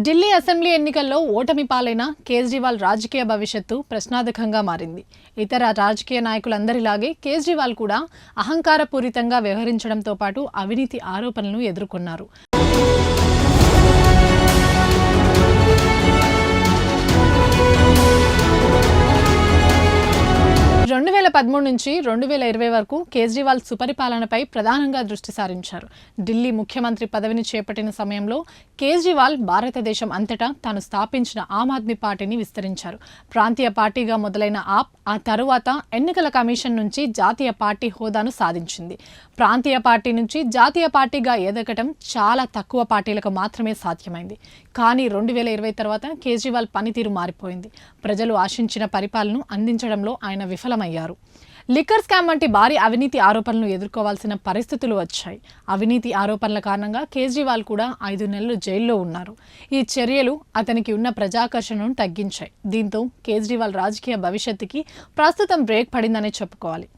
Delhi assembly ఎన్నికల్లో ఓటమి పాలైన కేజ్రీవాల్ రాజకీయ భవిష్యత్తు ప్రశ్నార్థకంగా మారింది. ఇతర రాజకీయ నాయకులందరిలాగే కేజ్రీవాల్ కూడా అహంకారపూరితంగా వ్యవహరించడంతో పాటు అవినీతి ఆరోపణలను ఎదుర్కొన్నారు. 2013 నుంచి 2020 వరకు కేజ్రీవాల్ సుపరిపాలనపై ప్రధానంగా దృష్టి సారించారు. ఢిల్లీ ముఖ్యమంత్రి పదవిని చేపట్టిన సమయంలో కేజ్రీవాల్ భారతదేశం అంతటా తాను స్థాపించిన ఆమ్ ఆద్మీ పార్టీని విస్తరించారు. ప్రాంతీయ పార్టీగా మొదలైన ఆప్ ఆ తరువాత ఎన్నికల కమిషన్ నుంచి జాతీయ పార్టీ హోదాను సాధించింది. ప్రాంతీయ పార్టీ నుంచి జాతీయ పార్టీగా ఎదగటం చాలా తక్కువ పార్టీలకు మాత్రమే సాధ్యమైంది. కానీ 2020 తర్వాత కేజ్రీవాల్ పనితీరు మారిపోయింది. ప్రజలు ఆశించిన పరిపాలనను అందించడంలో ఆయన విఫలమయ్యారు. లిక్కర్ స్కామ్ వంటి భారీ అవినీతి ఆరోపణలను ఎదుర్కోవాల్సిన పరిస్థితులు వచ్చాయి. అవినీతి ఆరోపణల కారణంగా కేజ్రీవాల్ కూడా 5 నెలలు జైల్లో ఉన్నారు. ఈ చర్యలు అతనికి ఉన్న ప్రజాకర్షణను తగ్గించాయి. దీంతో కేజ్రీవాల్ రాజకీయ భవిష్యత్తుకి ప్రస్తుతం బ్రేక్ పడిందనే చెప్పుకోవాలి.